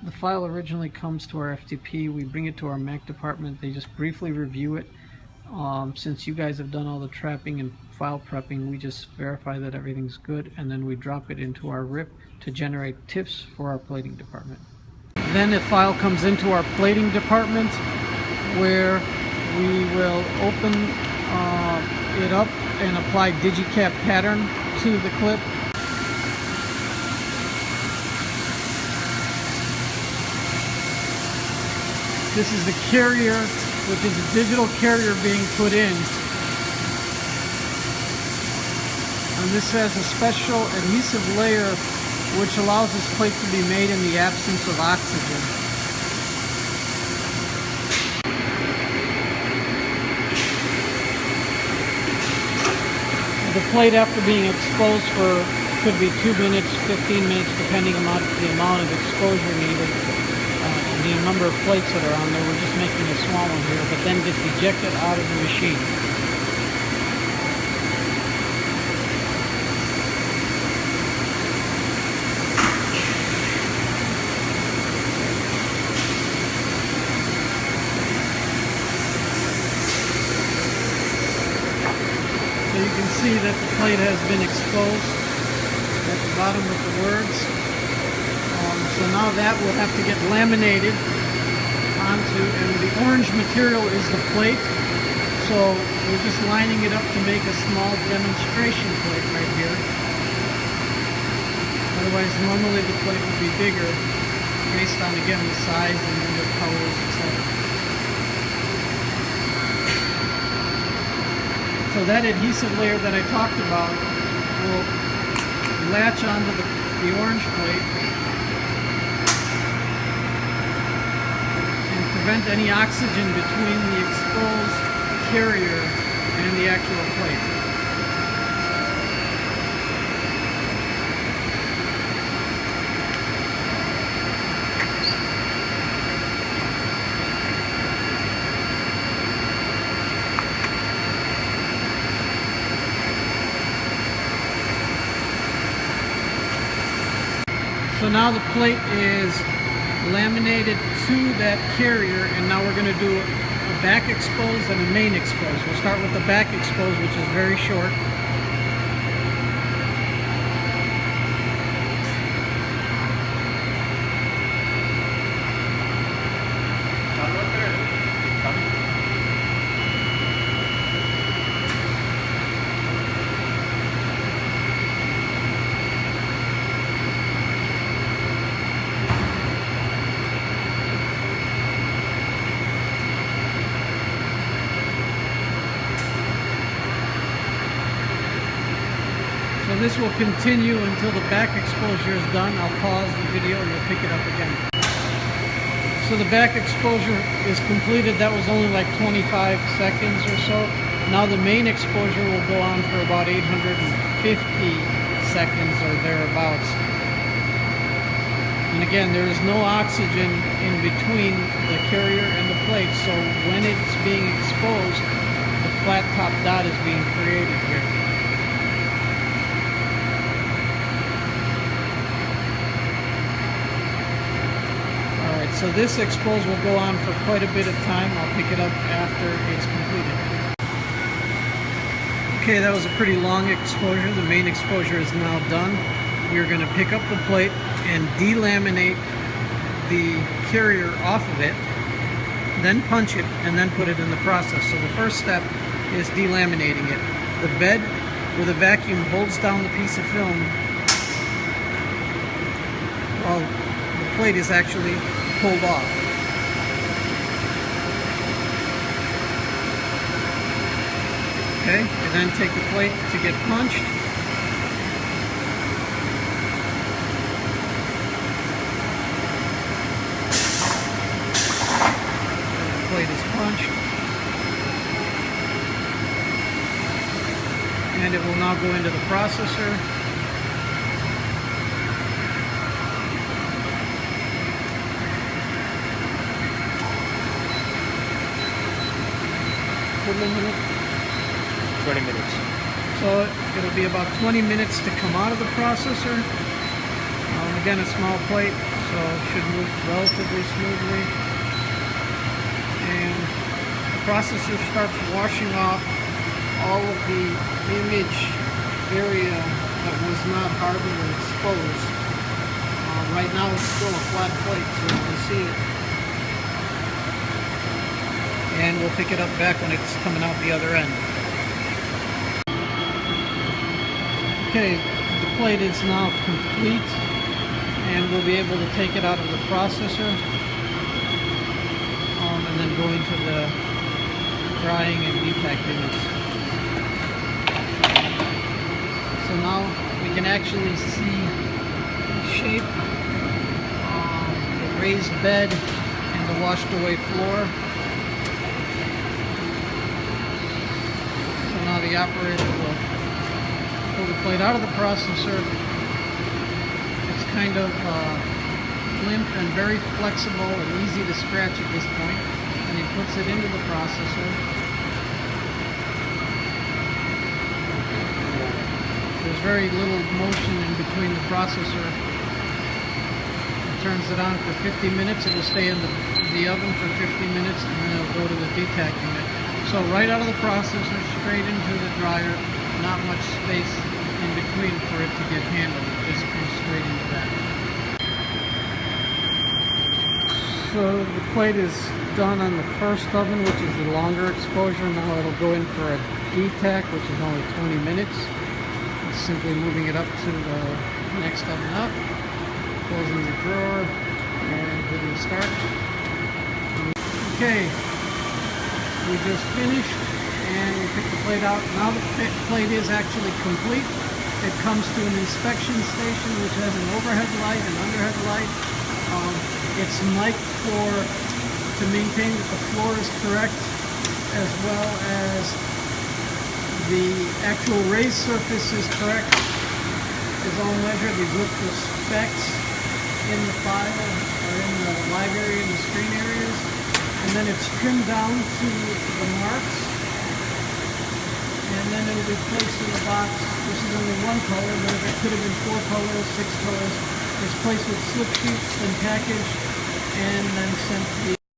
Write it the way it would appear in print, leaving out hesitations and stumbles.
The file originally comes to our FTP. We bring it to our Mac department. They just briefly review it. Since you guys have done all the trapping and file prepping, we just verify that everything's good, and then we drop it into our RIP to generate tips for our plating department. Then the file comes into our plating department, where we will open it up and apply digicap pattern to the clip. This is the carrier, which is a digital carrier being put in. And this has a special adhesive layer which allows this plate to be made in the absence of oxygen. The plate, after being exposed for, could be 2 minutes, 15 minutes, depending on the amount of exposure needed. The number of plates that are on there. We're just making a small one here, but then gets ejected out of the machine. So you can see that the plate has been exposed at the bottom with the words. So now that will have to get laminated onto, and the orange material is the plate. So we're just lining it up to make a small demonstration plate right here. Otherwise, normally the plate would be bigger based on, again, the size and the colors, etc. So that adhesive layer that I talked about will latch onto the orange plate prevent any oxygen between the exposed carrier and the actual plate. So now the plate is laminated to that carrier, and now we're going to do a back expose and a main expose. We'll start with the back expose, which is very short. So this will continue until the back exposure is done. I'll pause the video and we'll pick it up again. So the back exposure is completed. That was only like 25 seconds or so. Now the main exposure will go on for about 850 seconds or thereabouts. And again, there is no oxygen in between the carrier and the plate, so when it's being exposed, the flat top dot is being created here. So this expose will go on for quite a bit of time. I'll pick it up after it's completed. Okay, that was a pretty long exposure. The main exposure is now done. We're going to pick up the plate and delaminate the carrier off of it, then punch it, and then put it in the process. So the first step is delaminating it. The bed with a vacuum holds down the piece of film while the plate is actually pulled off. Okay, and then take the plate to get punched. The plate is punched. And it will now go into the processor. For 20 minutes. So it'll be about 20 minutes to come out of the processor. again, a small plate, so it should move relatively smoothly. And the processor starts washing off all of the image area that was not hardened or exposed. Right now it's still a flat plate, so you can see it. And we'll pick it up back when it's coming out the other end. Okay, the plate is now complete, and we'll be able to take it out of the processor and then go into the drying and depack units. So now we can actually see the shape, the raised bed, and the washed away floor. So now the operator will pull the plate out of the processor. It's kind of limp and very flexible and easy to scratch at this point. And he puts it into the processor. There's very little motion in between the processor. It turns it on for 50 minutes. It'll stay in the oven for 50 minutes, and then it'll go to the detack unit. So right out of the processor, straight into the dryer. Not much space in between for it to get handled. It just goes straight into that. So the plate is done on the first oven, which is the longer exposure. Now it'll go in for a detack, which is only 20 minutes. It's simply moving it up to the next oven up, closing the drawer, and hitting start. Okay, we just finished, and we picked the plate out. Now the plate is actually complete. It comes to an inspection station which has an overhead light and underhead light. It's mic'd to maintain that the floor is correct, as well as the actual raised surface is correct. Is all measured. We've looked for specs in the file or in the live area and the screen areas, and then it's trimmed down to the marks. And then it'll be placed in the box. This is only one color, but if it could have been 4 colors, 6 colors, it's placed with slip sheets, then packaged, and then sent via